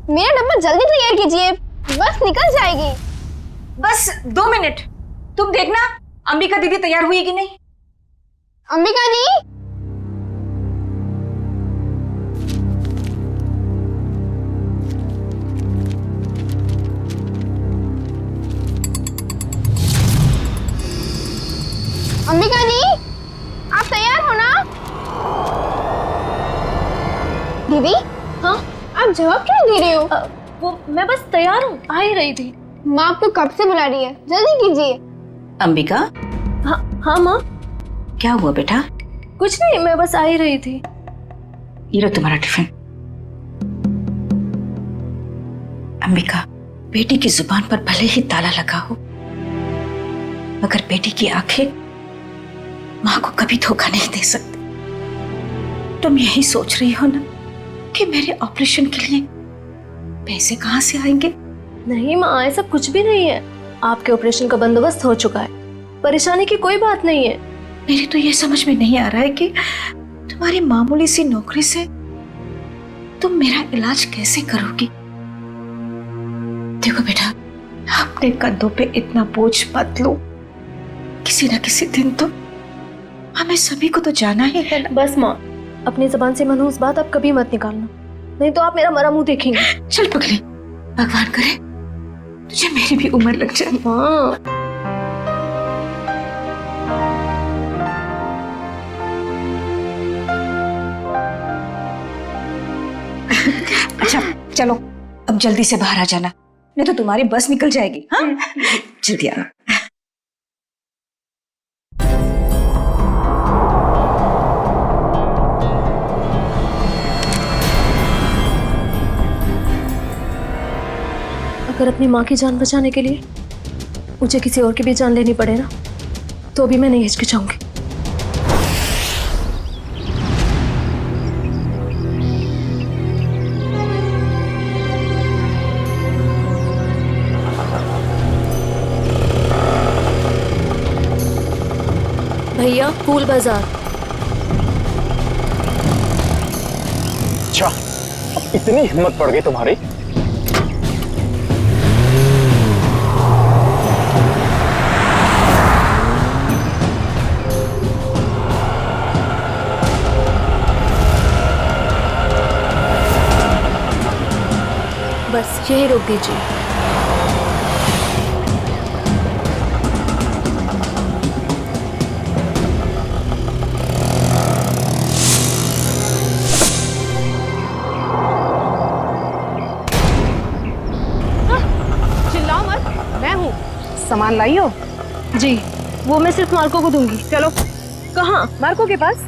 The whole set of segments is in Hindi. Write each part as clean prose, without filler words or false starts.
मेरा डब्बा जल्दी तैयार कीजिए, बस निकल जाएगी। बस 2 मिनट, तुम देखना अंबिका दीदी तैयार हुई कि नहीं। अंबिका दी, अंबिका दी, आप तैयार हो ना? दीदी, हाँ आप जवाब क्यों दे रही हो? वो मैं बस तैयार हूँ, आ ही रही थी। माँ आपको कब से बुला रही है, जल्दी कीजिए। अंबिका, हाँ हाँ माँ, क्या हुआ बेटा? कुछ नहीं, मैं बस आ ही रही थी। ये लो तुम्हारा टिफिन। अंबिका, बेटी की जुबान पर भले ही ताला लगा हो, मगर बेटी की आंखें माँ को कभी धोखा नहीं दे सकती। तुम यही सोच रही हो ना कि मेरे ऑपरेशन के लिए पैसे कहाँ से आएंगे? नहीं माँ, ऐसा कुछ भी नहीं है। आपके ऑपरेशन का बंदोबस्त हो चुका है, परेशानी की कोई बात नहीं है। मेरे तो ये समझ में नहीं आ रहा है कि तुम्हारी मामूली सी नौकरी से तुम मेरा इलाज कैसे करोगी। देखो बेटा, अपने कंधों पे इतना बोझ मत लो। किसी न किसी दिन तो हमें सभी को तो जाना ही है ना। बस माँ, अपनी जबान से मनहूस बात आप कभी मत निकालना, नहीं तो आप मेरा मरा मुंह देखेंगे। चल पगली, भगवान करे तुझे मेरी भी उम्र लग जाए। हाँ अच्छा चलो, अब जल्दी से बाहर आ जाना, नहीं तो तुम्हारी बस निकल जाएगी। हाँ जल्दी आना। अगर अपनी माँ की जान बचाने के लिए मुझे किसी और की भी जान लेनी पड़े ना, तो भी मैं नहीं हिचकिचाऊंगी। भैया, फूल बाजार। अच्छा, अब इतनी हिम्मत पड़ गई तुम्हारी? बस यही रोक दीजिए। चिल्लाओ मत, मैं हूँ। सामान लाई हो? जी, वो मैं सिर्फ मार्को को दूंगी। चलो। कहाँ? मार्को के पास।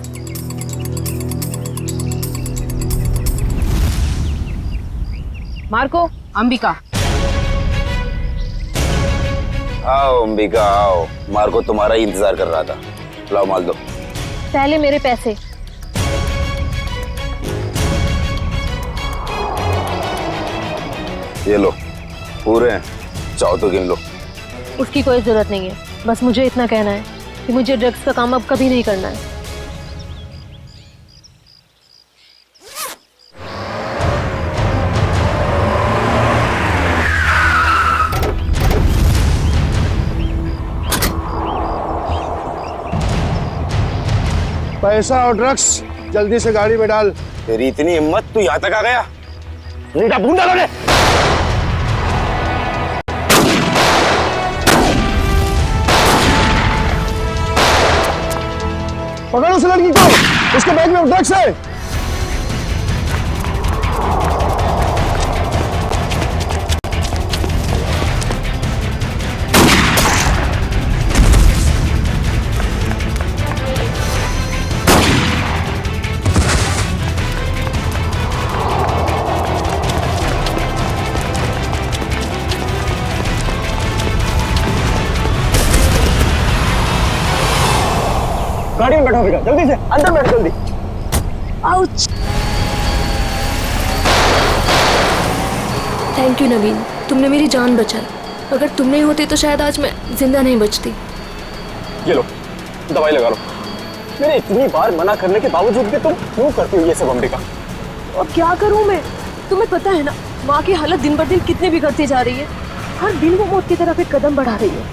मार्को, अंबिका। आओ अंबिका आओ, मार्को तुम्हारा ही इंतजार कर रहा था। लाओ माल दो। पहले मेरे पैसे। ये लो, पूरे हैं, चाहो तो गिन लो। उसकी कोई जरूरत नहीं है, बस मुझे इतना कहना है कि मुझे ड्रग्स का काम अब कभी नहीं करना है। पैसा और ड्रग्स जल्दी से गाड़ी में डाल। तेरी इतनी हिम्मत, तू यहाँ तक आ गया? नीटा बूंदा लगे। पकड़ उस लड़की को, उसके बैग में ड्रग्स है। गाड़ी में बैठो बेटा, जल्दी से अंदर बैठो जल्दी। आउच! थैंक यू नवीन, तुमने मेरी जान बचाई। अगर तुम नहीं होते तो शायद आज मैं जिंदा नहीं बचती। ये लो, दवाई लगा लो। मैंने इतनी बार मना करने के बावजूद भी तुम क्यों करती हो ये सब अंबिका? और क्या करूं मैं? तुम्हें पता है ना, माँ की हालत दिन ब दिन कितनी बिगड़ती जा रही है। हर दिन वो मौत की तरफ एक कदम बढ़ा रही है।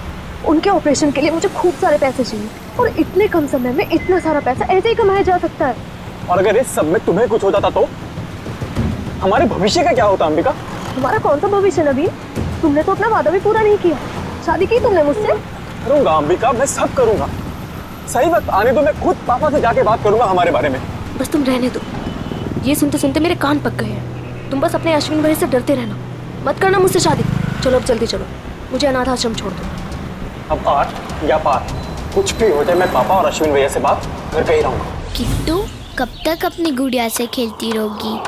उनके ऑपरेशन के लिए मुझे खूब सारे पैसे चाहिए और इतने कम समय में इतना सारा पैसा ऐसे ही कमाया जा सकता है। और अगर इस सब में तुम्हें कुछ हो जाता तो हमारे भविष्य का क्या होता अंबिका? हमारा कौन सा भविष्य नवीन? तुमने तो अपना वादा भी पूरा नहीं किया। शादी की तुमने मुझसे? करूंगा अंबिका, मैं सब करूंगा। सही वक्त आने दो, मैं खुद पापा से जाके बात करूंगा हमारे बारे में। बस तुम रहने दो। ये सुनते सुनते मेरे कान पक गए हैं। तुम बस अपने अश्विन भाई से डरते रहना, मत करना मुझसे शादी। चलो अब जल्दी चलो, मुझे अनाथ आश्रम छोड़ दो। अब आर या पार कुछ भी हो जाए, मैं पापा और अश्विन भैया से बात करके ही रहूंगा। किट्टू कब तक अपनी गुड़िया से खेलती रहोगी?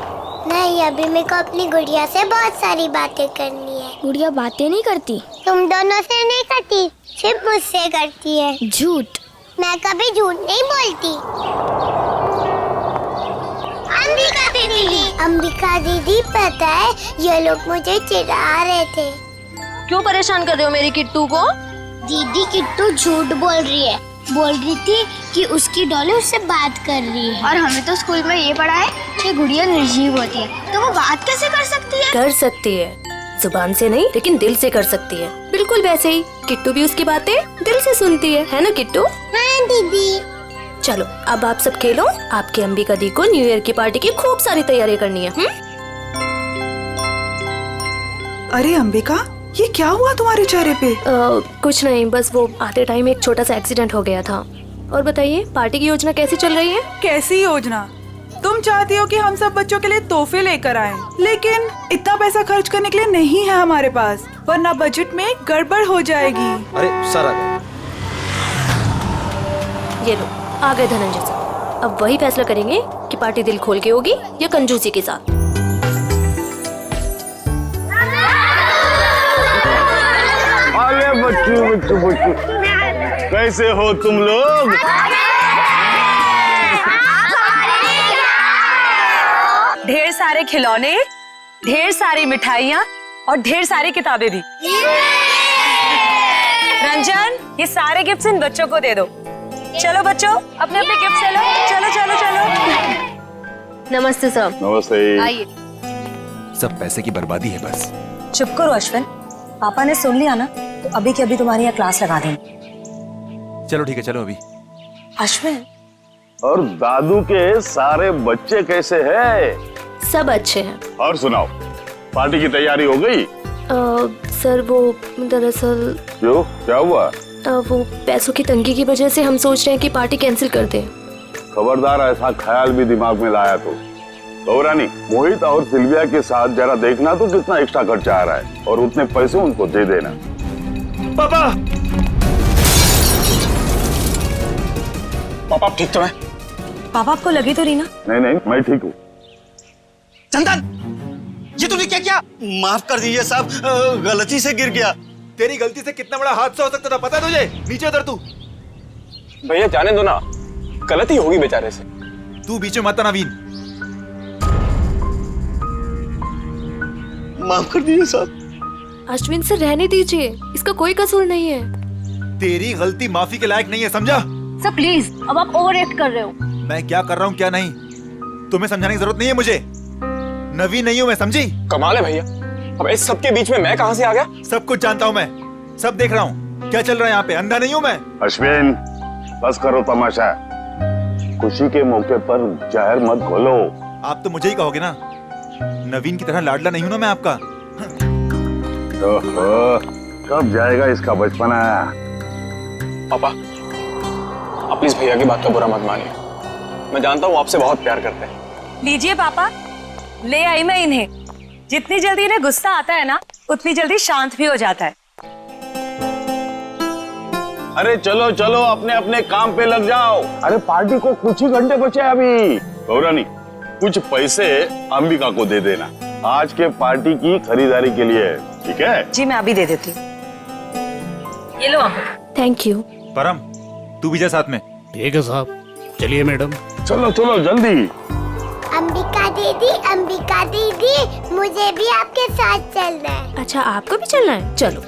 नहीं, अभी मेरे को अपनी गुड़िया से बहुत सारी बातें करनी है। गुड़िया बातें नहीं करती? तुम दोनों से नहीं करती, सिर्फ मुझसे करती है। झूठ। मैं कभी झूठ नहीं बोलती। अंबिका दीदी पता है, ये लोग मुझे चिढ़ा रहे थे। क्यों परेशान कर रहे हो मेरी किट्टू को? दीदी किट्टू झूठ बोल रही है। बोल रही थी कि उसकी डॉली उससे बात कर रही है। और हमें तो स्कूल में ये पढ़ा है कि गुड़िया निर्जीव होती है, तो वो बात कैसे कर सकती है? कर सकती है, जुबान से नहीं लेकिन दिल से कर सकती है। बिल्कुल वैसे ही किट्टू भी उसकी बातें दिल से सुनती है ना किट्टू? हाँ दीदी। चलो अब आप सब खेलो। आपकी अंबिका दी को न्यू ईयर की पार्टी की खूब सारी तैयारी करनी है। अरे अंबिका, ये क्या हुआ तुम्हारे चेहरे पे? कुछ नहीं, बस वो आते टाइम एक छोटा सा एक्सीडेंट हो गया था। और बताइए पार्टी की योजना कैसी चल रही है? कैसी योजना? तुम चाहती हो कि हम सब बच्चों के लिए तोहफे लेकर आएं, लेकिन इतना पैसा खर्च करने के लिए नहीं है हमारे पास, वरना बजट में गड़बड़ हो जाएगी। अरे सर आ गए। ये लो आ गए धनंजय सर। अब वही फैसला करेंगे कि पार्टी दिल खोल के होगी या कंजूसी के साथ। अरे बच्चू बच्चू बच्चू, कैसे हो तुम लोग? ढेर सारे खिलौने, ढेर सारी मिठाइयाँ और ढेर सारी किताबें भी। रंजन, ये सारे गिफ्ट्स इन बच्चों को दे दो। चलो बच्चों, अपने अपने गिफ्ट ले लो। चलो चलो चलो। नमस्ते सर। नमस्ते। आइए। सब पैसे की बर्बादी है बस। चुप करो अश्विन, पापा ने सुन लिया ना तो अभी के अभी तुम्हारी यहाँ क्लास लगा देंगे। चलो ठीक है, चलो अभी। अश्विन, और दादू के सारे बच्चे कैसे हैं? सब अच्छे हैं। और सुनाओ, पार्टी की तैयारी हो गई? सर वो दरअसल क्यों, क्या हुआ? वो पैसों की तंगी की वजह से हम सोच रहे हैं कि पार्टी कैंसिल कर दें। खबरदार ऐसा ख्याल भी दिमाग में लाया तो गौरानी, मोहित और सिल्विया के साथ जरा देखना तो कितना एक्स्ट्रा खर्चा आ रहा है, और उतने पैसे उनको दे देना। पापा पापा आप ठीक तो हैं? पापा आपको लगी तो रही ना? नहीं नहीं, मैं ठीक हूँ। चंदन, ये तूने क्या किया? माफ कर दीजिए साहब, गलती से गिर गया। तेरी गलती से कितना बड़ा हादसा हो सकता था पता है तुझे? नीचे उतर तू। भैया जाने दो ना, गलती होगी बेचारे से। तू बीच में मत आना नवीन। माफ कर दीजिए साहब। अश्विन से रहने दीजिए, इसका कोई कसूर नहीं है। तेरी गलती माफी के लायक नहीं है, समझा? सर प्लीज, अब आप ओवर एक्ट कर रहे हो। मैं क्या कर रहा हूँ क्या नहीं, तुम्हें समझाने की जरूरत नहीं है मुझे। नवीन नहीं हूँ मैं, समझी? कमाल है भैया, अब इस सब के बीच में मैं कहां से आ गया? सब कुछ जानता हूँ मैं, सब देख रहा हूँ क्या चल रहा है यहाँ पे, अंधा नहीं हूँ मैं। अश्विन, बस करो तमाशा। खुशी के मौके पर जहर मत घोलो। आप तो मुझे ही कहोगे ना, नवीन की तरह लाडला नहीं हूँ ना मैं आपका। ओहो, कब जाएगा इसका बचपना? पापा आप प्लीज भैया की बात का बुरा मत मानिए, मैं जानता हूँ आपसे बहुत प्यार करते हैं। लीजिए पापा, ले आई मैं इन्हें। जितनी जल्दी इन्हें गुस्सा आता है ना, उतनी जल्दी शांत भी हो जाता है। अरे चलो चलो, अपने अपने काम पे लग जाओ। अरे पार्टी को कुछ ही घंटे बचे अभी। गौरानी, कुछ पैसे अंबिका को दे देना, आज के पार्टी की खरीदारी के लिए, ठीक है? जी मैं अभी दे देती हूँ। ये लो अंबिका। Thank you. परम, तू भी जा साथ में। ठीक है साहब, चलिए मैडम। चलो चलो जल्दी। अंबिका दीदी, मुझे भी आपके साथ चलना है। अच्छा आपको भी चलना है, चलो।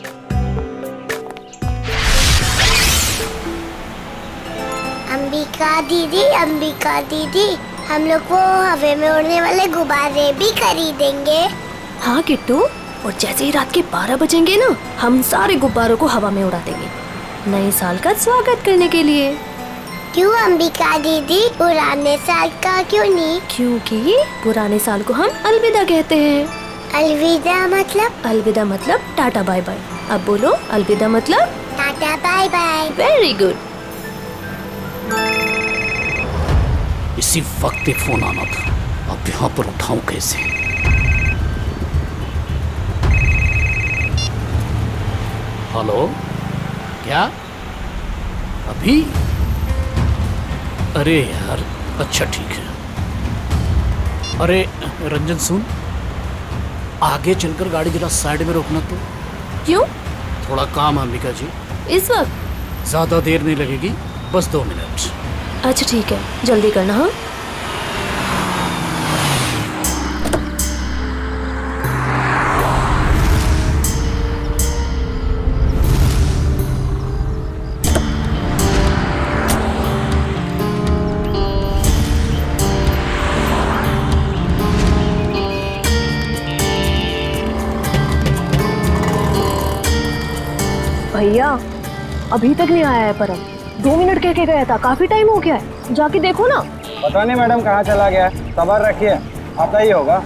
अंबिका दीदी, हम लोग वो हवा में उड़ने वाले गुब्बारे भी खरीदेंगे। हाँ किट्टू, और जैसे ही रात के 12 बजेंगे ना, हम सारे गुब्बारों को हवा में उड़ा देंगे, नए साल का स्वागत करने के लिए। क्यों अंबिका दीदी, पुराने साल का क्यों नहीं? क्योंकि पुराने साल को हम अलविदा कहते हैं। अलविदा मतलब? अलविदा मतलब टाटा बाय बाय। अब बोलो अलविदा मतलब? Tata bye bye. Very good. इसी वक्त एक फोन आना था, अब यहाँ पर उठाऊं कैसे? हेलो, क्या अभी? अरे यार, अच्छा ठीक है। अरे रंजन सुन, आगे चलकर गाड़ी जरा साइड में रोकना तो। क्यों? थोड़ा काम है अंबिका जी। इस वक्त? ज्यादा देर नहीं लगेगी, बस 2 मिनट। अच्छा ठीक है, जल्दी करना। हाँ भैया, अभी तक नहीं आया है परम। 2 मिनट कह के गया था, काफी टाइम हो गया है, जाके देखो ना। पता नहीं मैडम कहाँ चला गया, सबर रखिए, आता ही होगा।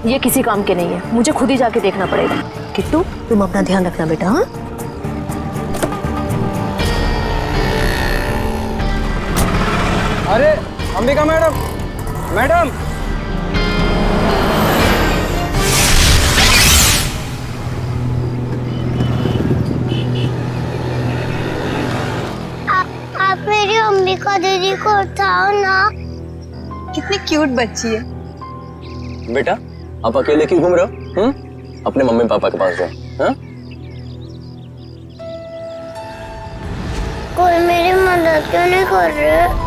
ये किसी काम के नहीं है, मुझे खुद ही जाके देखना पड़ेगा। किट्टू, तुम अपना ध्यान रखना बेटा। हाँ अरे अंबिका मैडम, मैडम आप मेरी अंबिका दीदी को उठाओ ना। कितनी क्यूट बच्ची है। बेटा, आप अकेले क्यों घूम रहे हो? अपने मम्मी पापा के पास जाओ। हाँ? कोई मेरी मदद क्यों नहीं कर रहे?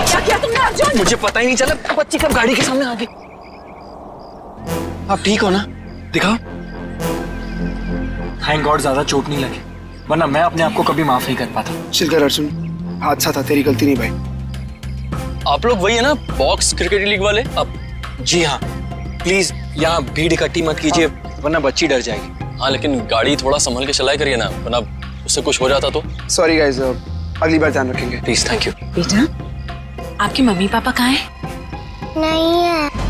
क्या किया तुमने अर्जुन? मुझे पता ही नहीं चला, बच्ची कब गाड़ी के सामने आ गई। आप ठीक हो ना? दिखाओ। थैंक गॉड ज्यादा चोट नहीं लगी, वरना मैं अपने आप को कभी माफ नहीं कर पाता। चिल कर अर्जुन, हादसा था, तेरी गलती नहीं भाई। आप लोग वही है ना, बॉक्स क्रिकेट लीग वाले? अब जी हाँ, प्लीज यहाँ भीड़ इकट्ठी मत कीजिए, वरना बच्ची डर जाएगी। हाँ, लेकिन गाड़ी थोड़ा संभल के चलाया करिए ना, वरना उससे कुछ हो जाता तो। सॉरी गाइस, अगली बार ध्यान रखेंगे। Please, thank you. बेटा, आपकी मम्मी पापा कहाँ हैं? नहीं है।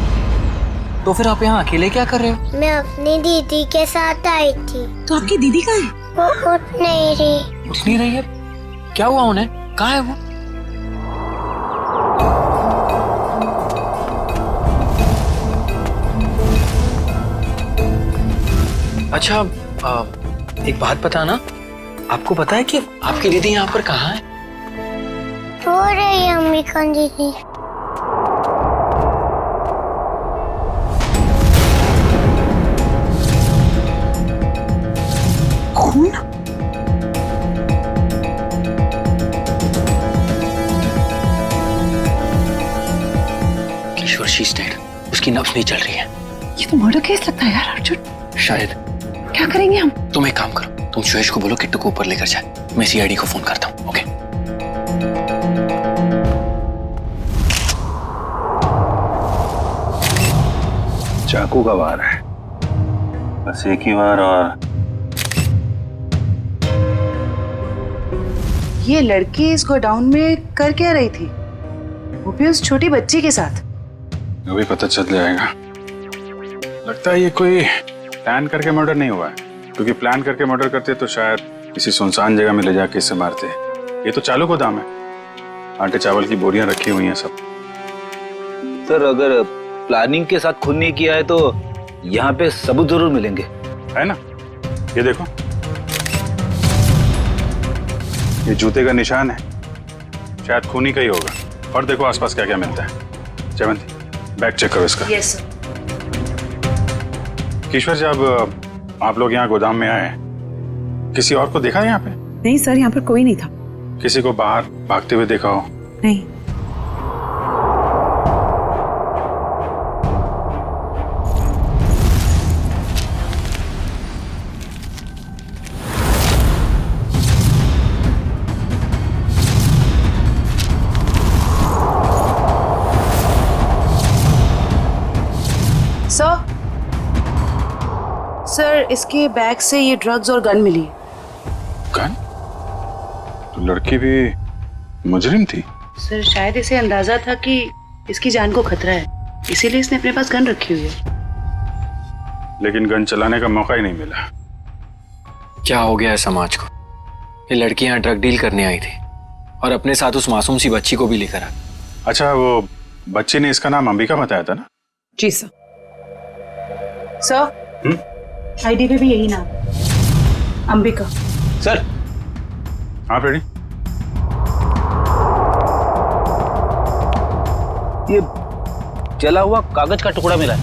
तो फिर आप यहाँ अकेले क्या कर रहे हो? मैं अपनी दीदी के साथ आई थी। तो आपकी दीदी कहाँ है? वो उठ नहीं रही। उठ नहीं रही है? क्या हुआ उन्हें? कहाँ है वो? अच्छा, एक बात बताना, आपको पता है कि आपकी दीदी यहाँ पर कहाँ है? रो रही है अंबिका दीदी। खून? किशोर, शी इज डेड। उसकी नब्ज नहीं चल रही है। ये तो मर्डर केस लगता है यार अर्जुन। शायद। क्या करेंगे हम? तुम एक काम करो, तुम सुयश को बोलो किट्टू को ऊपर लेकर जाए, मैं सीआईडी को फोन करता हूँ। ओके? चाकू का वार है, बस एक ही बार। और ये लड़की इस गोडाउन में कर क्या रही थी, वो भी उस छोटी बच्ची के साथ? वो भी पता चल जाएगा। लगता है ये कोई प्लान करके मर्डर नहीं हुआ है, क्योंकि प्लान करके मर्डर करते तो शायद किसी सुनसान जगह में ले जाके इसे मारते। ये तो चालू गोदाम है, आटे चावल की बोरियां रखी हुई हैं सब। सर, अगर प्लानिंग के साथ खून नहीं किया है तो यहाँ पे सबूत जरूर मिलेंगे, है ना? ये देखो, ये जूते का निशान है, शायद खूनी का ही होगा। और देखो आसपास क्या क्या मिलता है। जयवंती, बैग चेक करो इसका। Yes sir. ईश्वर, जब आप लोग यहाँ गोदाम में आए, किसी और को देखा है यहाँ पे? नहीं सर, यहाँ पर कोई नहीं था। किसी को बाहर भागते हुए देखा हो? नहीं। सर इसके बैग से ये ड्रग्स और गन मिली। गन? तो लड़की भी मुजरिम थी? सर शायद इसे अंदाजा था कि इसकी जान को खतरा है, इसीलिए इसने अपने पास गन रखी हुई है। लेकिन गन चलाने का मौका ही नहीं मिला। क्या हो गया है समाज को? ये लड़की यहाँ ड्रग डील करने आई थी और अपने साथ उस मासूम सी बच्ची को भी लेकर आ। अच्छा, वो बच्चे ने इसका नाम अंबिका बताया था ना? जी सर। सर आईडी पे भी यही नाम, अंबिका। सर। हाँ रेडी। ये जला हुआ कागज का टुकड़ा मिला है,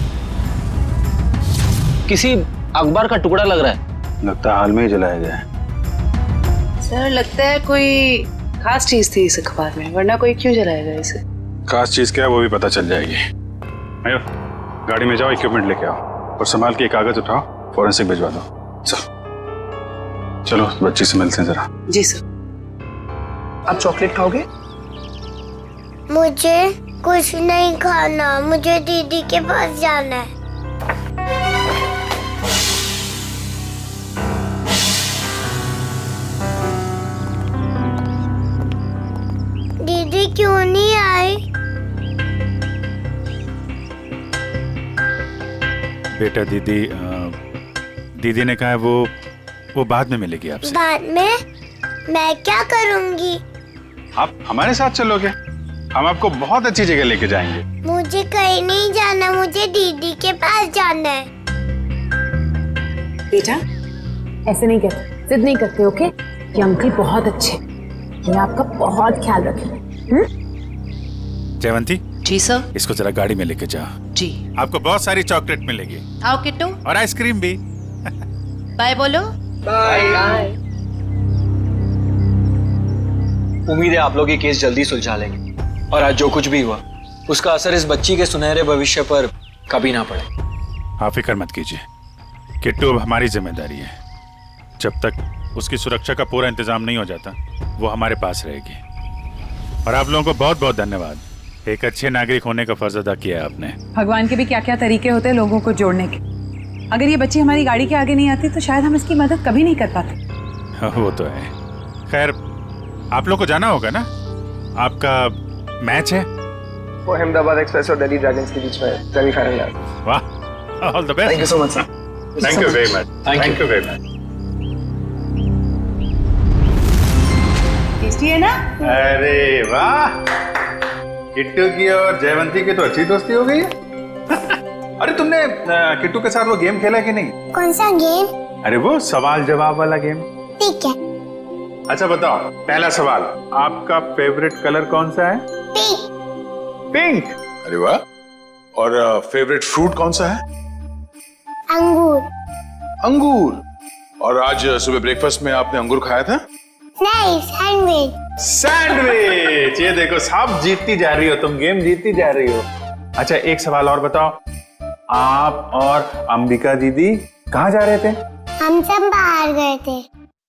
किसी अखबार का टुकड़ा लग रहा है। लगता है हाल में ही जलाया गया है। सर लगता है कोई खास चीज थी इस अखबार में, वरना कोई क्यों जलाएगा इसे। खास चीज क्या है वो भी पता चल जाएगी। आयो, गाड़ी में जाओ, इक्विपमेंट लेके आओ और संभाल के कागज उठाओ, फॉरेंसिक भिजवा दो। चलो बच्ची से मिलते हैं जरा। जी सर। आप चॉकलेट खाओगे? मुझे कुछ नहीं खाना, मुझे दीदी के पास जाना है। दीदी क्यों नहीं आई? बेटा दीदी ने कहा है वो बाद में मिलेगी आपसे। बाद में? मैं क्या करूंगी? आप हमारे साथ चलोगे, हम आपको बहुत अच्छी जगह लेके जाएंगे। मुझे कहीं नहीं जाना, मुझे दीदी के पास जाना है। बेटा ऐसे नहीं कहते, जिद नहीं करते, ओके? ये अंकल बहुत अच्छे, ये आपका बहुत ख्याल रखेंगे। जयवंती। जी सर। इसको जरा गाड़ी में लेके जाओ। जी। आपको बहुत सारी चॉकलेट मिलेगी। आओ किट्टू। और आइसक्रीम भी। बाय बोलो। बाय। उम्मीद है आप लोग ये केस जल्दी सुलझा लेंगे और आज जो कुछ भी हुआ उसका असर इस बच्ची के सुनहरे भविष्य पर कभी ना पड़े। आप फिक्र मत कीजिए, किट्टू अब हमारी जिम्मेदारी है। जब तक उसकी सुरक्षा का पूरा इंतजाम नहीं हो जाता वो हमारे पास रहेगी। और आप लोगों को बहुत बहुत धन्यवाद, एक अच्छे नागरिक होने का फर्ज अदा किया है आपने। भगवान के भी क्या क्या तरीके होते हैं लोगों को जोड़ने के। अगर ये बच्ची हमारी गाड़ी के आगे नहीं आती तो शायद हम इसकी मदद कभी नहीं कर पाते। वो तो है। खैर आप लोग को जाना होगा ना, आपका मैच है। वो अहमदाबाद एक्सप्रेस और दिल्ली ड्रैगन्स के बीच में सेमीफाइनल। वाह, all the best. Thank you so much sir. Thank you very much. Thank you very much. Tasty है ना? अरे वाह, किट्टू की और जयवंती की तो अच्छी दोस्ती हो गई है। अरे तुमने किट्टू के साथ वो गेम खेला कि नहीं? कौन सा गेम? अरे वो सवाल जवाब वाला गेम। ठीक है। अच्छा बताओ, पहला सवाल, आपका फेवरेट कलर कौन सा है? पिंक। पिंक। अरे वाह। और फेवरेट फ्रूट कौन सा है? अंगूर। अंगूर। और आज सुबह ब्रेकफास्ट में आपने अंगूर खाया था? नहीं, सैंडविच। सैंडविच। ये देखो सब जीतती जा रही हो, तुम गेम जीतती जा रही हो। अच्छा एक सवाल और बताओ, आप और अंबिका दीदी कहाँ जा रहे थे? हम सब बाहर गए थे।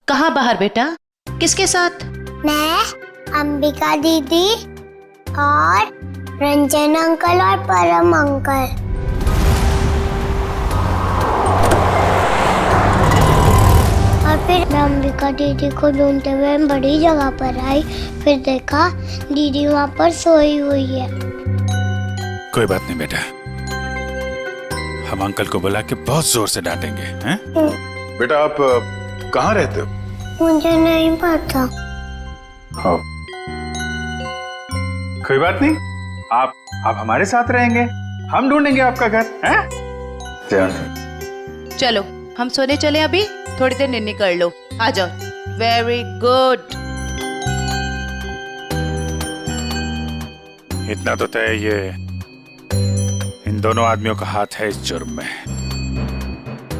कहाँ बाहर बेटा? किसके साथ? मैं, अंबिका दीदी और रंजन अंकल और परम अंकल। और फिर मैं अंबिका दीदी को ढूंढते हुए बड़ी जगह पर आई, फिर देखा दीदी वहाँ पर सोई हुई है। कोई बात नहीं बेटा, हम अंकल को बुला के बहुत जोर से डांटेंगे, हैं? बेटा आप कहाँ रहते हो? मुझे नहीं पता। हाँ। कोई बात नहीं, आप हमारे साथ रहेंगे, हम ढूंढेंगे आपका घर, हैं? चलो हम सोने चले, अभी थोड़ी देर निन्नी कर लो, आ जाओ। Very good. इतना तो तय, ये इन दोनों आदमियों का हाथ है इस जुर्म में।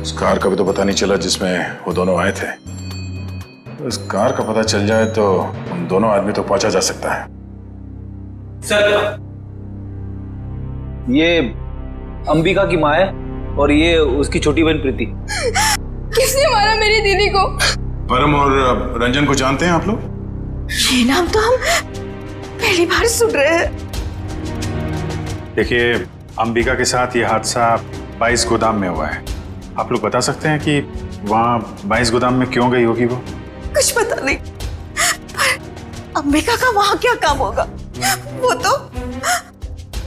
उस कार का भी तो पता नहीं चला जिसमें वो दोनों आए थे। उस कार का पता चल जाए तो उन दोनों आदमी तो पहुंचा जा सकता है। सर ये अंबिका की माँ है और ये उसकी छोटी बहन प्रीति। किसने मारा मेरी दीदी को? परम और रंजन को जानते हैं आप लोग? ये नाम तो हम पहली बार सुन रहे हैं। देखिए अंबिका के साथ ये हादसा 22 गोदाम में हुआ है। आप लोग बता सकते हैं कि वहाँ 22 गोदाम में क्यों गई होगी वो? कुछ पता नहीं, पर अंबिका का वहाँ क्या काम होगा? वो तो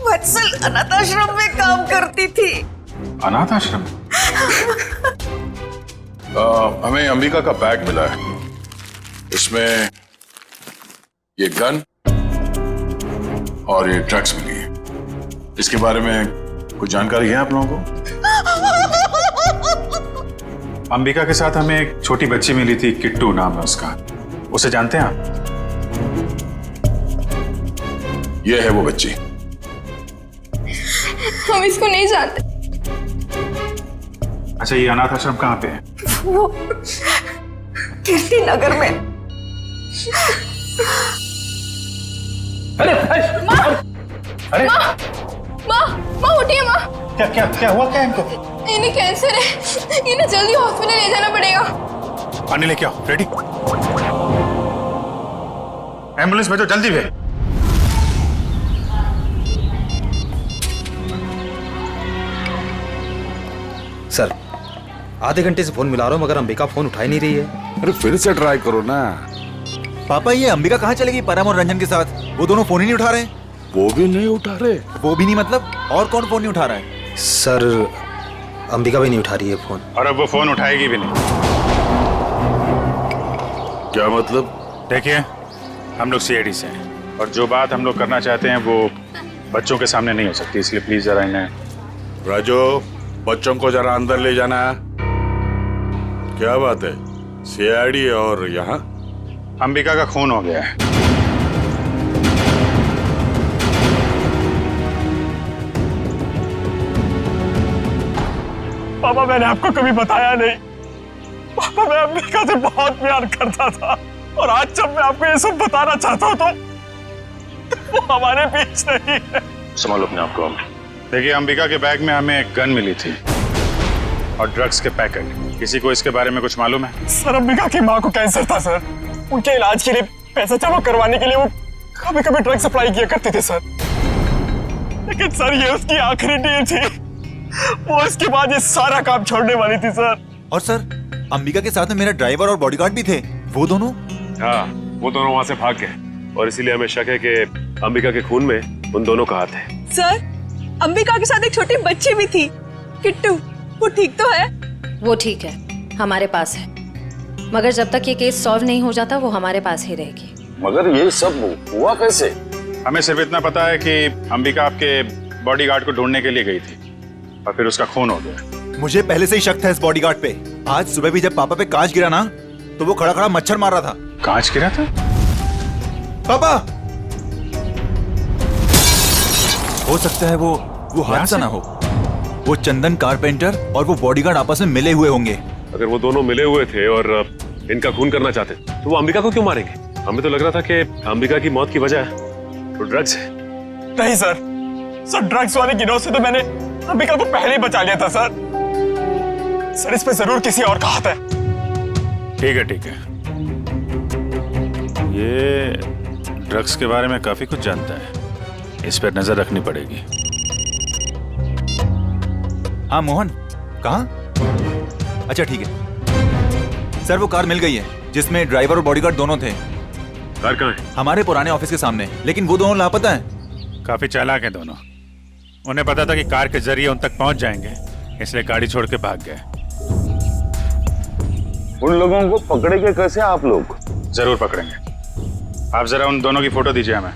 वत्सल अनाथ आश्रम में काम करती थी। अनाथ आश्रम? हमें अंबिका का बैग मिला है, इसमें ये गन और ये ड्रग्स मिली है। इसके बारे में कुछ जानकारी है आप लोगों को? अंबिका के साथ हमें एक छोटी बच्ची मिली थी, किट्टू नाम है उसका। उसे जानते हैं आप? ये है वो बच्ची। हम इसको नहीं जानते। अच्छा, ये अनाथ आश्रम कहाँ पे है? वो कीर्ति नगर में। अरे अरे माँ उठिए माँ। क्या क्या क्या हुआ? क्या इनको? इन्हें कैंसर है, इन्हें जल्दी हॉस्पिटल ले जाना पड़ेगा। पानी लेके आओ। रेडी? एम्बुलेंस भेजो, जल्दी भेज। सर, आधे घंटे से फोन मिला रहा हूँ मगर अंबिका फोन उठा ही नहीं रही है। अरे फिर से ट्राई करो ना। पापा, ये अंबिका कहाँ चली गई परम और रंजन के साथ? वो दोनों फोन ही नहीं उठा रहे। वो भी नहीं उठा रहे? वो भी नहीं मतलब? और कौन फोन नहीं उठा रहा है? सर, अंबिका भी नहीं उठा रही है फोन। और अब वो फोन उठाएगी भी नहीं। क्या मतलब? देखिए, हम लोग सीआईडी से हैं और जो बात हम लोग करना चाहते हैं वो बच्चों के सामने नहीं हो सकती, इसलिए प्लीज जरा इन्हें। राजू, बच्चों को जरा अंदर ले जाना। क्या बात है? सीआईडी और यहाँ? अंबिका का खून हो गया है। पापा, मैंने आपको कभी बताया नहीं। पापा, मैं अंबिका से बहुत प्यार करता था और आज जब मैं आपको ये सब बताना चाहता हूँ तो वो हमारे बीच नहीं है। संभालो अपने आप को। देखिए, अंबिका के बैग में हमें एक गन मिली थी और ड्रग्स के पैकेट। किसी को इसके बारे में कुछ मालूम है? सर, अंबिका की माँ को कैंसर था सर। उनके इलाज के लिए पैसा जमा करवाने के लिए वो कभी कभी ड्रग सप्लाई किया करते थे सर। लेकिन सर, ये उसकी आखिरी डील थी। वो इसके बाद ये सारा काम छोड़ने वाली थी सर। और सर, अंबिका के साथ में मेरा ड्राइवर और बॉडीगार्ड भी थे। वो दोनों? हाँ, वो दोनों वहाँ से भाग गए और इसीलिए हमें शक है कि अंबिका के खून में उन दोनों का हाथ है। सर, अंबिका के साथ एक छोटी बच्ची भी थी, किट्टू। वो ठीक तो है? वो ठीक है, हमारे पास है। मगर जब तक ये केस सॉल्व नहीं हो जाता वो हमारे पास ही रहेगी। मगर ये सब हुआ कैसे? हमें सिर्फ इतना पता है कि अंबिका आपके बॉडीगार्ड को ढूंढने के लिए गई थी और फिर उसका खून हो गया। मुझे पहले से ही शक था इस बॉडीगार्ड पे। आज सुबह भी जब पापा पे कांच गिरा ना, तो वो खड़ा खड़ा मच्छर मार रहा था। कांच गिरा था? पापा, हो सकता है वो हादसा ना हो। वो चंदन कारपेंटर और वो बॉडीगार्ड आपस में मिले हुए होंगे। अगर वो दोनों मिले हुए थे और इनका खून करना चाहते तो वो अंबिका को क्यों मारेंगे? हमें तो लग रहा था कि अंबिका की मौत की वजह वो ड्रग्स है। नहीं सर, ड्रग्स वाले गिरोह से तो मैंने अंबिका को पहले ही बचा लिया था सर। सर, इस पे जरूर किसी और का हाथ है। ठीक है, ठीक है। ये ड्रग्स के बारे में काफी कुछ जानता है, इस पर नजर रखनी पड़ेगी। हाँ मोहन, कहाँ? अच्छा ठीक है सर, वो कार मिल गई है जिसमें ड्राइवर और बॉडीगार्ड दोनों थे। कार कहाँ है? हमारे पुराने ऑफिस के सामने, लेकिन वो दोनों लापता हैं। काफी चालाक हैं दोनों। उन्हें पता था कि कार के जरिए उन तक पहुंच जाएंगे, इसलिए गाड़ी छोड़ के भाग गए। उन लोगों को पकड़ेंगे कैसे आप लोग? जरूर पकड़ेंगे। आप जरा उन दोनों की फोटो दीजिए हमें।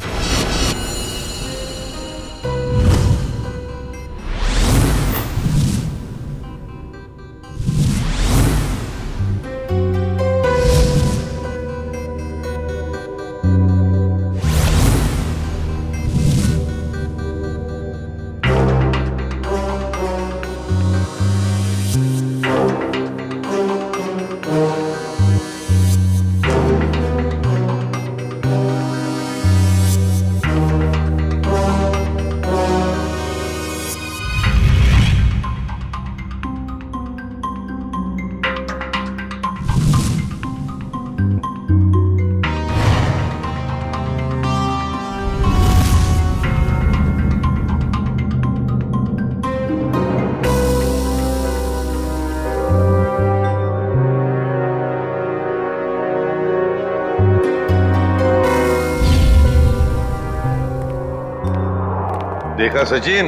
देखा सचिन,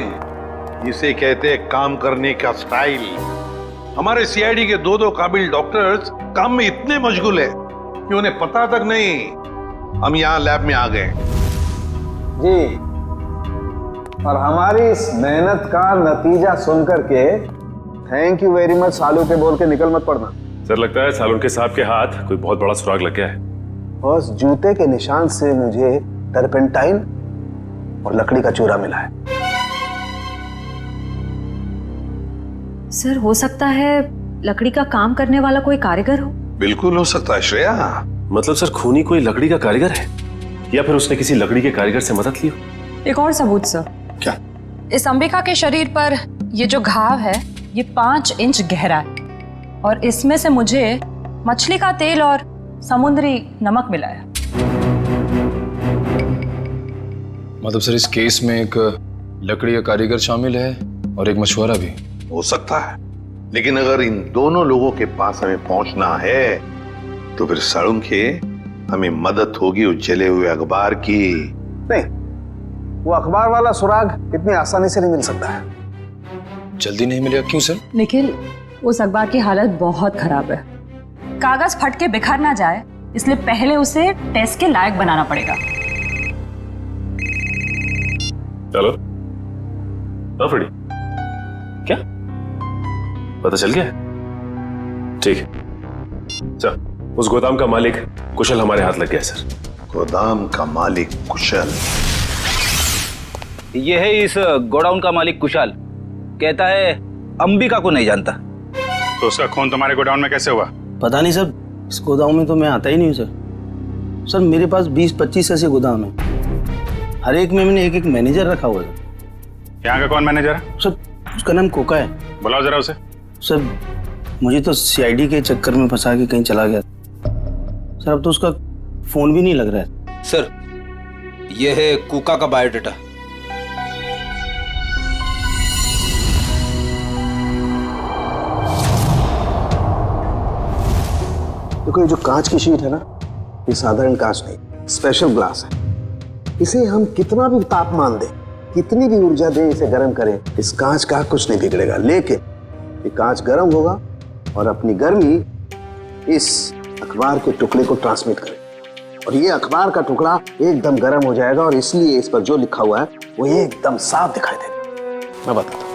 इसे कहते हैं काम करने का स्टाइल। हमारे सीआईडी के दो काबिल डॉक्टर्स काम में इतने मशगूल है कि उन्हें पता तक नहीं हम यहाँ लैब में आ गए। जी, और हमारी इस मेहनत का नतीजा सुनकर के थैंक यू वेरी मच सालू के बोल के निकल मत पड़ना। सर लगता है सालून के साहब के हाथ कोई बहुत बड़ा सुराग लग गया है। बस जूते के निशान से मुझे टर्पेंटाइन और लकड़ी का चूरा मिला है। सर हो सकता है लकड़ी का काम करने वाला कोई कारीगर हो। बिल्कुल हो सकता है श्रेया। मतलब सर खूनी कोई लकड़ी का कारीगर है या फिर उसने किसी लकड़ी के कारीगर से मदद ली हो। एक और सबूत सर। क्या? इस अंबिका के शरीर पर ये जो घाव है ये 5 इंच गहरा है और इसमें से मुझे मछली का तेल और समुद्री नमक मिला है। मतलब सर इस केस में एक लकड़ी का कारीगर शामिल है और एक मछुआरा भी हो सकता है, लेकिन अगर इन दोनों लोगों के पास हमें पहुंचना है तो फिर सालून के हमें मदद होगी उस जले हुए अखबार की। नहीं, वो अखबार वाला सुराग इतनी आसानी से नहीं मिल सकता है। जल्दी नहीं मिलेगा? क्यों सर? निखिल, उस अखबार की हालत बहुत खराब है। कागज फट के बिखर ना जाए इसलिए पहले उसे टेस्ट के लायक बनाना पड़ेगा। चलो। हाँ फ्रेडी, क्या पता चल गया? ठीक है, चल। उस गोदाम का मालिक कुशल हमारे हाथ लग गया सर। गोदाम का मालिक कुशल? ये है इस गोडाउन का मालिक कुशाल। कहता है अंबिका को नहीं जानता। तो उसका खून तुम्हारे गोडाउन में कैसे हुआ? पता नहीं सर, इस गोदाम में तो मैं आता ही नहीं हूँ सर। सर मेरे पास 20-25 ऐसे गोदाम है, हर एक में मैंने एक मैनेजर रखा हुआ है। यहाँ का कौन मैनेजर है? सर उसका नाम कोका है। बुलाओ जरा उसे। सर मुझे तो सीआईडी के चक्कर में फंसा के कहीं चला गया सर, अब तो उसका फोन भी नहीं लग रहा है। सर यह है कुका का बायोडाटा। देखो ये जो कांच की शीट है ना, ये साधारण कांच नहीं, स्पेशल ग्लास है। इसे हम कितना भी तापमान दें, कितनी भी ऊर्जा दें, इसे गर्म करें, इस कांच का कुछ नहीं बिगड़ेगा। लेकिन ये कांच गर्म होगा और अपनी गर्मी इस अखबार के टुकड़े को ट्रांसमिट करेगा और ये अखबार का टुकड़ा एकदम गर्म हो जाएगा और इसलिए इस पर जो लिखा हुआ है वो एकदम साफ दिखाई देगा। मैं बताता हूँ।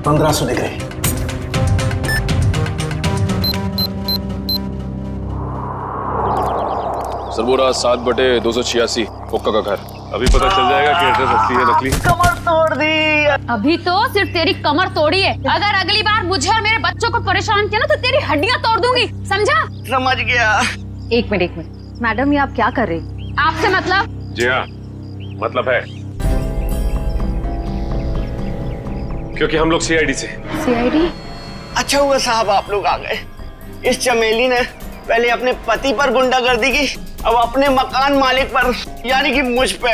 $1500 डिग्री। सर वो रहा 7/286 कोका का घर। अभी पता चल जाएगा कि एड्रेस असली है नकली। कमर तोड़ दी। अभी तो सिर्फ तेरी कमर तोड़ी है, अगर अगली बार मुझे और मेरे बच्चों को परेशान किया ना तो तेरी हड्डियां तोड़ दूंगी, समझा? समझ गया। एक मिनट मैडम, ये आप क्या कर रही? आपसे मतलब? जी हाँ, मतलब है, क्योंकि हम लोग सीआईडी से। सीआईडी? अच्छा हुआ साहब आप लोग आ गए। इस चमेली ने पहले अपने पति पर गुंडागर्दी की, अब अपने मकान मालिक पर, यानी कि मुझ पे।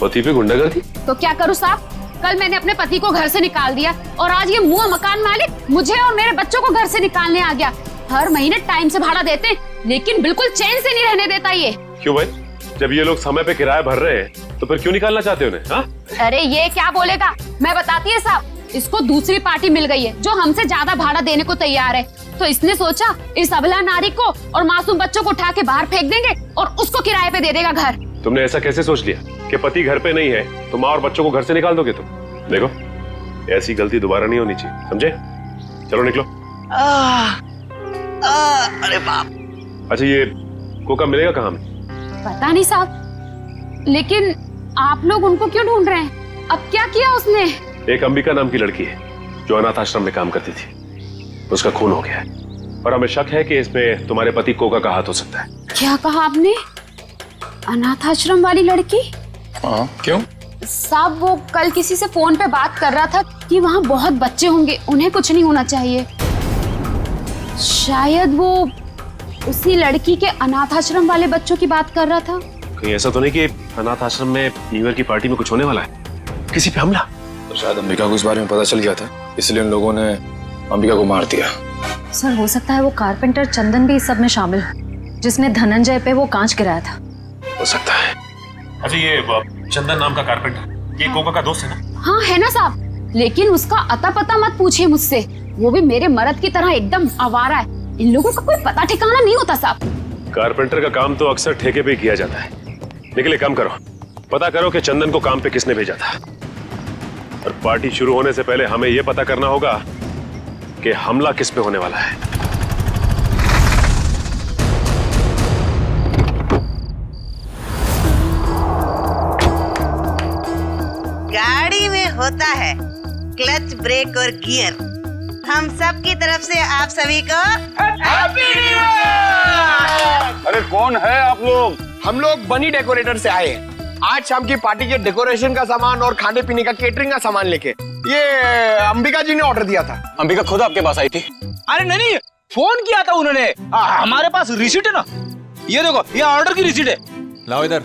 पति पे गुंडागर्दी? तो क्या करूं साहब? कल मैंने अपने पति को घर से निकाल दिया और आज ये मुआ मकान मालिक मुझे और मेरे बच्चों को घर से निकालने आ गया। हर महीने टाइम से भाड़ा देते लेकिन बिल्कुल चैन से नहीं रहने देता ये। क्यों भाई? जब ये लोग समय पे किराया भर रहे हैं तो फिर क्यों निकालना चाहते हो उन्हें? हाँ? अरे ये क्या बोलेगा, मैं बताती है साहब, इसको दूसरी पार्टी मिल गई है जो हमसे ज्यादा भाड़ा देने को तैयार है, तो इसने सोचा इस अबला नारी को और मासूम बच्चों को उठा के बाहर फेंक देंगे और उसको किराए पे दे देगा घर। तुमने ऐसा कैसे सोच लिया कि पति घर पे नहीं है तो माँ और बच्चों को घर से निकाल दोगे तुम? देखो ऐसी गलती दोबारा नहीं होनी चाहिए, समझे? चलो निकलो। अरे बाप। अच्छा ये कोका मिलेगा कहाँ में? पता नहीं साहब, लेकिन आप लोग उनको क्यों ढूंढ रहे हैं? अब क्या किया उसने? एक अंबिका नाम की लड़की है जो अनाथ आश्रम में काम करती थी, उसका खून हो गया है और हमें शक है कि इसमें तुम्हारे पति कोका का हाथ हो सकता है। क्या कहा आपने? अनाथ आश्रम वाली लड़की? हाँ, क्यों? साहब वो कल किसी से फोन पे बात कर रहा था कि वहाँ बहुत बच्चे होंगे, उन्हें कुछ नहीं होना चाहिए। शायद वो उसी लड़की के अनाथ आश्रम वाले बच्चों की बात कर रहा था। कहीं ऐसा तो नहीं कि अनाथ आश्रम में न्यू ईयर की पार्टी में कुछ होने वाला है, किसी पे हमला? तो शायद अंबिका को इस बारे में पता चल गया था, इसलिए उन लोगों ने अंबिका को मार दिया। सर हो सकता है वो कारपेंटर चंदन भी इस सब में शामिल है, जिसने धनंजय पे वो कांच गिराया था। हो सकता है। अच्छा ये चंदन नाम का कारपेंटर, ये कोका का दोस्त है ना? हाँ है ना साहब, लेकिन उसका अता पता मत पूछिए मुझसे, वो भी मेरे मर्द की तरह एकदम आवारा है। इन लोगों का कोई पता ठिकाना नहीं होता साहब। कारपेंटर का काम तो अक्सर ठेके पे किया जाता है, लेकिन एक काम करो, पता करो कि चंदन को काम पे किसने भेजा था। और पार्टी शुरू होने से पहले हमें यह पता करना होगा कि हमला किस पे होने वाला है। गाड़ी में होता है क्लच, ब्रेक और गियर। हम सब की तरफ से आप सभी को हैप्पी न्यू ईयर। अरे कौन है आप लोग? हम लोग बनी डेकोरेटर से आए हैं। आज शाम की पार्टी के डेकोरेशन का सामान और खाने पीने का केटरिंग का सामान लेके। ये अंबिका जी ने ऑर्डर दिया था। अंबिका खुद आपके पास आई थी? अरे नहीं, फोन किया था उन्होंने। हमारे पास रिसीट है ना, ये देखो, ये ऑर्डर की रिसीट है। लाओ इधर।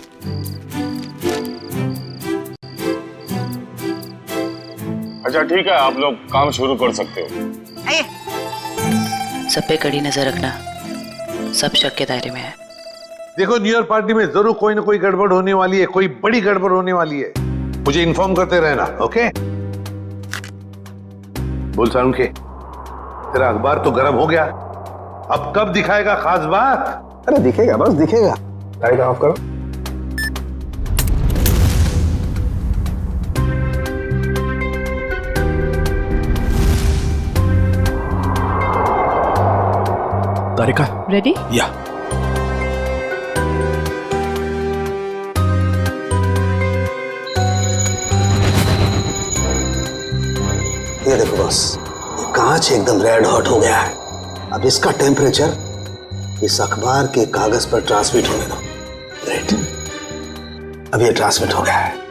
अच्छा ठीक है, आप लोग काम शुरू कर सकते हो। सब पे कड़ी नजर रखना, सब शक के दायरे में है। देखो न्यू ईयर पार्टी में जरूर कोई ना कोई गड़बड़ होने वाली है, कोई बड़ी गड़बड़ होने वाली है। मुझे इन्फॉर्म करते रहना, ओके? बोल सारुण के, तेरा अखबार तो गर्म हो गया, अब कब दिखाएगा खास बात? अरे दिखेगा, बस दिखेगा। लाइट ऑफ करो। तारिका रेडी? या ये देखो बस, ये कांच एकदम रेड हॉट हो गया है। अब इसका टेम्परेचर इस अखबार के कागज पर ट्रांसमिट होने दो। ग्रेट, अब ये ट्रांसमिट हो गया है।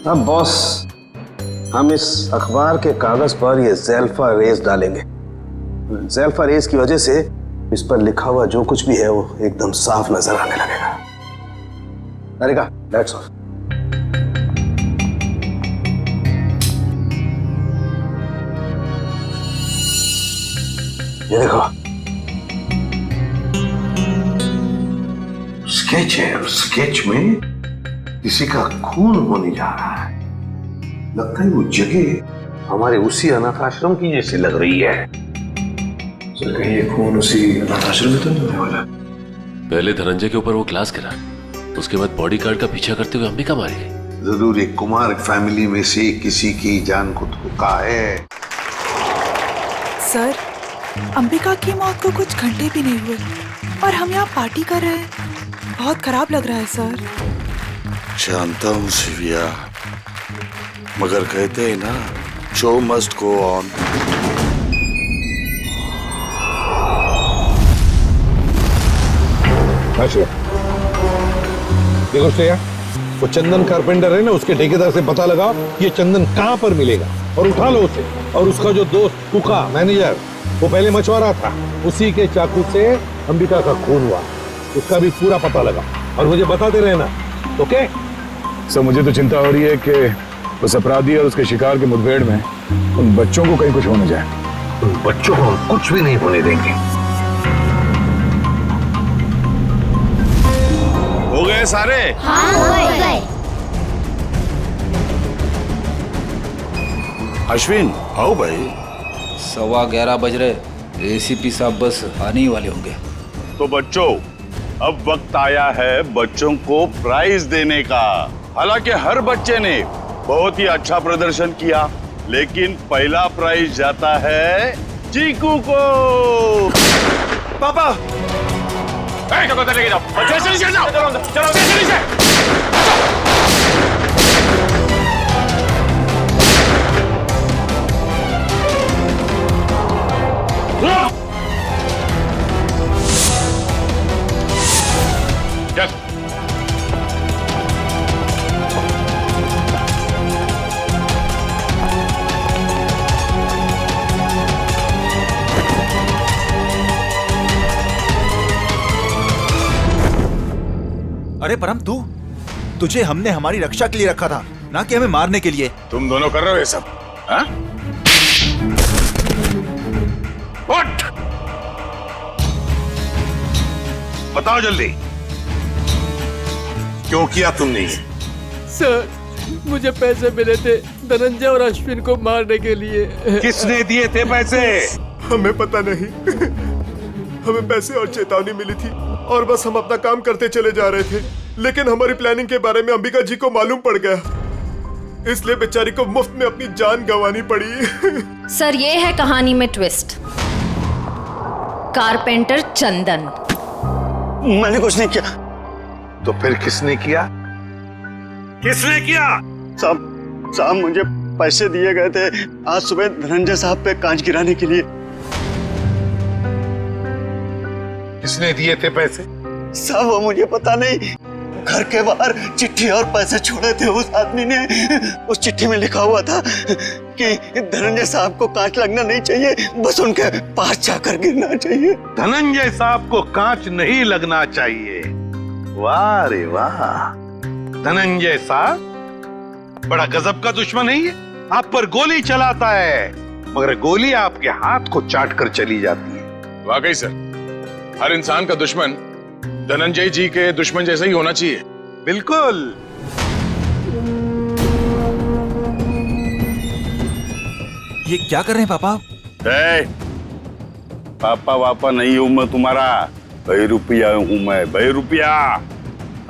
अब बॉस, हम इस अखबार के कागज पर ये ज़ेल्फा रेस डालेंगे। ज़ेल्फा रेस की वजह से इस पर लिखा हुआ जो कुछ भी है वो एकदम साफ नजर आने लगेगा। तारिका, दैट्स ऑल। ये देखो, स्केच है और स्केच में किसी का खून होने जा रहा है। लगता है वो जगह हमारे उसी अनाथ आश्रम की जैसी लग रही है। चल कहीं ये खून उसी अनाथ आश्रम में तो नहीं होने वाला? पहले धनंजय के ऊपर वो ग्लास गिरा, उसके बाद बॉडीगार्ड का पीछा करते हुए अंबिका मारी गई। जरूर एक कुमार फैमिली में से किसी की जान को धोखा है। सर, अंबिका की मौत को कुछ घंटे भी नहीं हुए और हम यहाँ पार्टी कर रहे हैं। बहुत खराब लग रहा है सर। जानता हूँ शिविया, मगर कहते हैं ना, शो मस्ट गो ऑन। देखो श्रेया, वो चंदन कारपेंटर है ना, उसके ठेकेदार से पता लगाओ ये चंदन कहाँ पर मिलेगा और उठा लो उसे। और उसका जो दोस्त कुका मैनेजर, वो पहले मछुआरा था, उसी के चाकू से अंबिका का खून हुआ, उसका भी पूरा पता लगा और मुझे बताते रहना, ओके? सर मुझे तो चिंता हो रही है कि उस अपराधी और उसके शिकार के मुठभेड़ में उन बच्चों को कहीं कुछ होने जाए। उन बच्चों को हम कुछ भी नहीं होने देंगे। हो गए सारे? हाँ, हो गए। अश्विन, आओ भाई। 11:15 बज रहे, एसीपी साहब बस आने ही वाले होंगे। तो बच्चों, अब वक्त आया है बच्चों को प्राइज देने का। हालांकि हर बच्चे ने बहुत ही अच्छा प्रदर्शन किया, लेकिन पहला प्राइज जाता है चीकू को। पापा लेके जाओ, नीचे जाओ, चलो नीचे। अरे परम, तुझे हमने हमारी रक्षा के लिए रखा था, ना कि हमें मारने के लिए। तुम दोनों कर रहे हो ये सब, हाँ? उठ! बताओ जल्दी, क्यों किया तुमने ये? सर, मुझे पैसे मिले थे धनंजय और अश्विन को मारने के लिए। किसने दिए थे पैसे? हमें पता नहीं। हमें पैसे और चेतावनी मिली थी और बस हम अपना काम करते चले जा रहे थे, लेकिन हमारी प्लानिंग के बारे में अंबिका जी को मालूम पड़ गया, इसलिए बेचारी को मुफ्त में अपनी जान गंवानी पड़ी। सर, ये है कहानी में ट्विस्ट। कारपेंटर चंदन। मैंने कुछ नहीं किया। तो फिर किसने किया? किसने किया? साहब मुझे पैसे दिए गए थे आज सुबह धनंजय साहब पे कांच गिराने के लिए। किसने दिए थे पैसे? साहब वो मुझे पता नहीं, घर के बाहर चिट्ठी और पैसे छोड़े थे उस आदमी ने। उस चिट्ठी में लिखा हुआ था कि धनंजय साहब को कांच लगना नहीं चाहिए, बस उनके पास जाकर गिरना चाहिए। धनंजय साहब को कांच नहीं लगना चाहिए। वाह रे वाह, धनंजय साहब बड़ा गजब का दुश्मन है ये। आप पर गोली चलाता है, मगर गोली आपके हाथ को चाट कर चली जाती है। वाकई सर, हर इंसान का दुश्मन धनंजय जी के दुश्मन जैसा ही होना चाहिए। बिल्कुल। ये क्या कर रहे हैं पापा? पापा वापा नहीं हूं मैं तुम्हारा, बहरूपिया हूं मैं, बहरूपिया।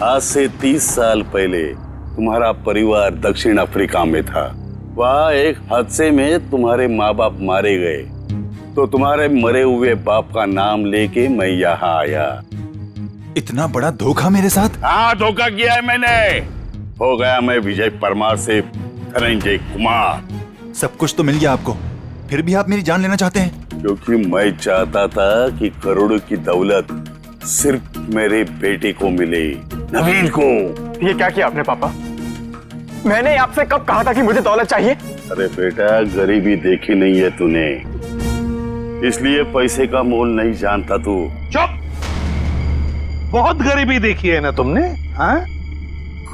आज से 30 साल पहले तुम्हारा परिवार दक्षिण अफ्रीका में था। वहाँ एक हादसे में तुम्हारे माँ बाप मारे गए, तो तुम्हारे मरे हुए बाप का नाम लेके मैं यहाँ आया। इतना बड़ा धोखा मेरे साथ? हाँ, धोखा किया है मैंने। हो गया मैं विजय परमार से धनंजय कुमार। सब कुछ तो मिल गया आपको, फिर भी आप मेरी जान लेना चाहते हैं? क्योंकि मैं चाहता था कि करोड़ों की दौलत सिर्फ मेरे बेटे को मिले, नवीन को। ये क्या किया आपने पापा? मैंने आपसे कब कहा था कि मुझे दौलत चाहिए? अरे बेटा, गरीबी देखी नहीं है तूने, इसलिए पैसे का मोल नहीं जानता तू। चुप! बहुत गरीबी देखी है ना तुमने, हाँ?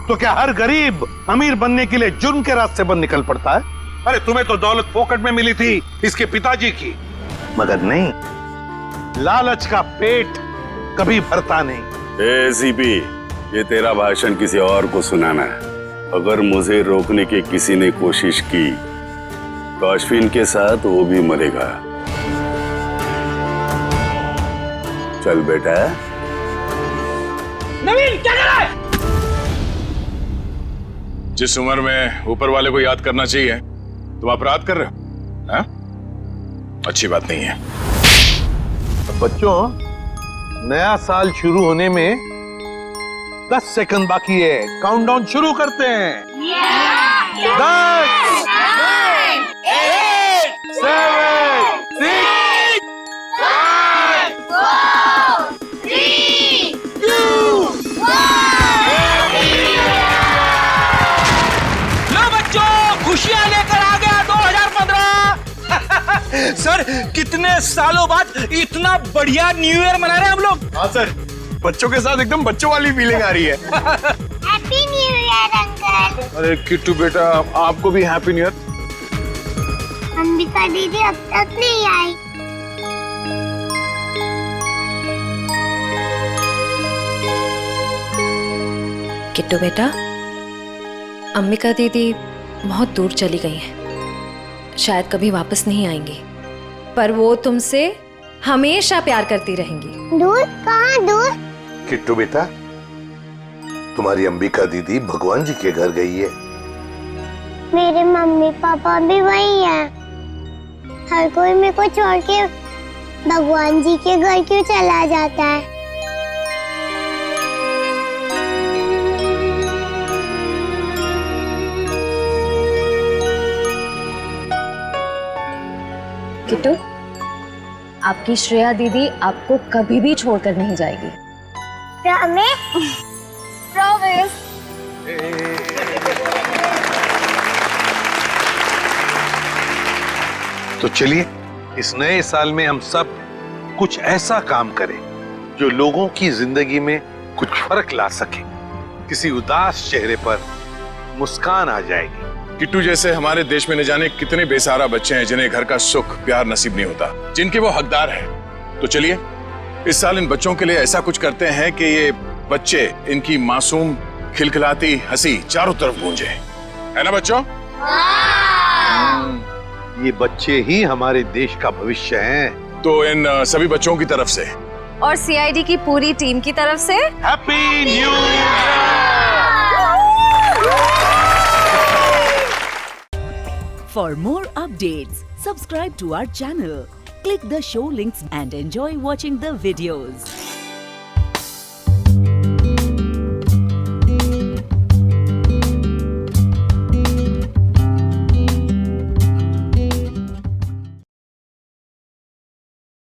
तो क्या हर गरीब अमीर बनने के लिए जुर्म के रास्ते पर निकल पड़ता है? अरे तुम्हें तो दौलत फोकट में मिली थी इसके पिताजी की, मगर नहीं, लालच का पेट कभी भरता नहीं। सीपी, ये तेरा भाषण किसी और को सुनाना है। अगर मुझे रोकने की किसी ने कोशिश की तो अश्विन के साथ वो भी मरेगा। चल बेटा। नवीन, क्या कर रहा है? जिस उम्र में ऊपर वाले को याद करना चाहिए तुम अपराध कर रहे हो, हाँ? अच्छी बात नहीं है। बच्चों, नया साल शुरू होने में 10 सेकंड बाकी है। काउंटडाउन शुरू करते हैं। 10, 9, 8, 7, 6, 5, 4, 3, 2, 1। लो बच्चों, खुशियां लेकर आ गया 2015। सर, कितने सालों बाद इतना बढ़िया न्यू ईयर मना रहे हैं हम लोग। हाँ सर, बच्चों के साथ एकदम बच्चों वाली फीलिंग आ रही है। Happy new year uncle. अरे किट्टू बेटा, आपको भी हैप्पी न्यू ईयर। अंबिका दीदी अब तक नहीं आई। किट्टू बेटा, अंबिका दीदी बहुत दूर चली गई हैं, शायद कभी वापस नहीं आएंगी, पर वो तुमसे हमेशा प्यार करती रहेंगी। दूर? कहाँ दूर? किट्टू बेटा, तुम्हारी अंबिका दीदी भगवान जी के घर गई है। मेरे मम्मी पापा भी वही हैं। हर कोई मेरे को छोड़ के भगवान जी के घर क्यों चला जाता है? किट्टू, आपकी श्रेया दीदी आपको कभी भी छोड़कर नहीं जाएगी। प्रॉमिस? प्रॉमिस। तो चलिए इस नए साल में हम सब कुछ ऐसा काम करें जो लोगों की जिंदगी में कुछ फर्क ला सके। किसी उदास चेहरे पर मुस्कान आ जाएगी। किट्टू जैसे हमारे देश में न जाने कितने बेसहारा बच्चे हैं जिन्हें घर का सुख प्यार नसीब नहीं होता, जिनके वो हकदार हैं। तो चलिए इस साल इन बच्चों के लिए ऐसा कुछ करते हैं कि ये बच्चे, इनकी मासूम खिलखिलाती हंसी चारों तरफ गूंजे, है ना बच्चों? ये बच्चे ही हमारे देश का भविष्य हैं। तो इन सभी बच्चों की तरफ से और सीआईडी की पूरी टीम की तरफ से happy new year. For more updates, subscribe to our channel, click the show links and enjoy watching the videos.